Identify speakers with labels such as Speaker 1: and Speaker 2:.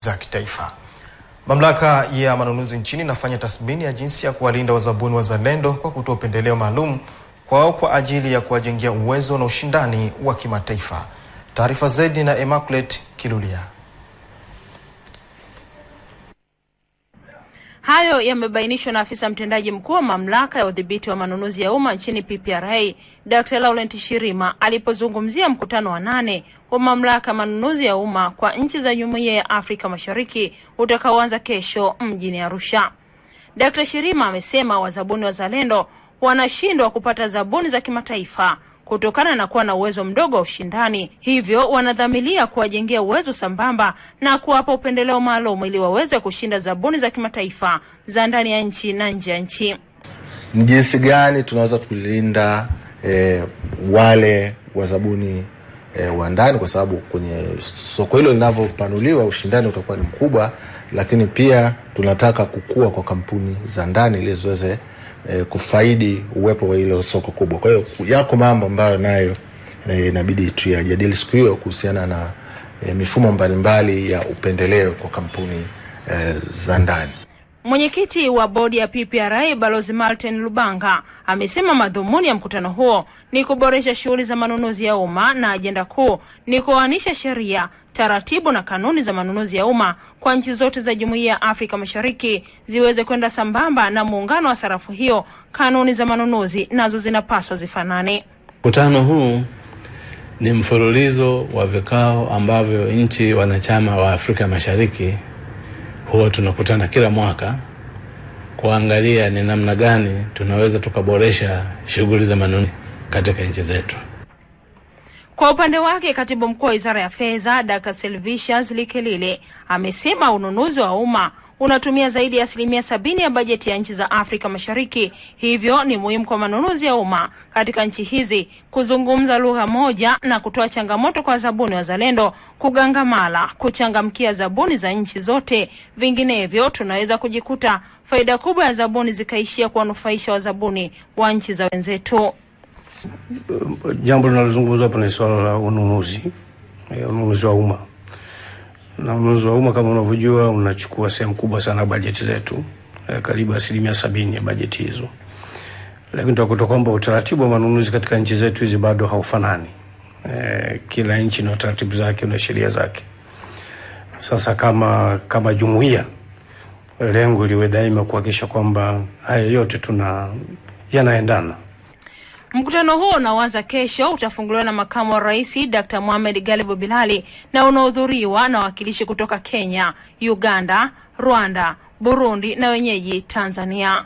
Speaker 1: za kitaifa. Mamlaka ya manunuzi nchini inafanya tathmini ya jinsi ya kuwalinda wazabuni wazalendo kwa kutoa upendeleo maalum kwao kwa ajili ya kuwajengea uwezo na ushindani wa kimataifa. Taarifa zaidi na Immaculate Kilulia.
Speaker 2: Hayo yamebainishwa na afisa mtendaji mkuu wa mamlaka ya udhibiti wa manunuzi ya umma nchini PPRA, Dr. Laurent Shirima, alipozungumzia mkutano wa 8 wa mamlaka ya manunuzi ya umma kwa nchi za Jumuiya ya Afrika Mashariki utakaoanza kesho mjini Arusha. Dr. Shirima amesema wazabuni wazalendo wanashindwa kupata zabuni za kimataifa kutokana na kuwa na uwezo mdogo wa ushindani, hivyo wanadhamiria kuwajengea uwezo sambamba na kuwapa upendeleo maalum ili waweze kushinda zabuni za kimataifa za ndani ya nchi na nje ya nchi.
Speaker 3: Ni jinsi gani tunaweza kulinda wale wazabuni wa ndani, kwa sababu kwenye soko hilo linavyopanuliwa ushindani utakuwa ni mkubwa, lakini pia tunataka kukua kwa kampuni za ndani ili ziweze kufaidi uwepo wa hilo soko kubwa. Kwa hiyo yako mambo ambayo nayo inabidi tuyajadili siku hiyo kuhusiana na mifumo mbalimbali ya upendeleo kwa kampuni za ndani.
Speaker 2: Mwenyekiti wa bodi ya PPRA Balozi Martin Lubanga amesema madhumuni ya mkutano huo ni kuboresha shughuli za manunuzi ya umma na ajenda kuu ni kuanisha sheria, taratibu na kanuni za manunuzi ya umma kwa nchi zote za Jumuiya ya Afrika Mashariki ziweze kwenda sambamba na muungano wa sarafu hiyo. Kanuni za manunuzi nazo zinapaswa zifanane.
Speaker 4: Mkutano huu ni mfululizo wa vikao ambavyo nchi wanachama wa Afrika Mashariki huwa tunakutana kila mwaka kuangalia ni namna gani tunaweza tukaboresha shughuli za manunuzi katika nchi zetu.
Speaker 2: Kwa upande wake, katibu mkuu wa Wizara ya Fedha Dr. Silvicius Likelile amesema ununuzi wa umma unatumia zaidi ya 70% ya bajeti ya nchi za Afrika Mashariki, hivyo ni muhimu kwa manunuzi ya umma katika nchi hizi kuzungumza lugha moja na kutoa changamoto kwa zabuni wazalendo kugangamala kuchangamkia zabuni za nchi zote, vinginevyo tunaweza kujikuta faida kubwa ya zabuni zikaishia kuwanufaisha wazabuni wa nchi za wenzetu.
Speaker 5: Jambo linalozungumzwa hapa ni swala la ununuzi wa umma. Na ununuzi wa umma kama unavyojua unachukua sehemu kubwa sana bajeti zetu, karibu 70% ya bajeti hizo. Lakini tutakuta kwamba utaratibu wa manunuzi katika nchi zetu hizi bado haufanani. Kila nchi na taratibu zake na sheria zake. Sasa kama jumuiya, lengo liwe daima kuhakikisha kwamba haya yote yanaendana.
Speaker 2: Mkutano huo unaanza kesho utafunguliwa na makamu wa rais Dr. Mohamed Galibu Bilali na unahudhuriwa na wakilishi kutoka Kenya, Uganda, Rwanda, Burundi na wenyeji Tanzania.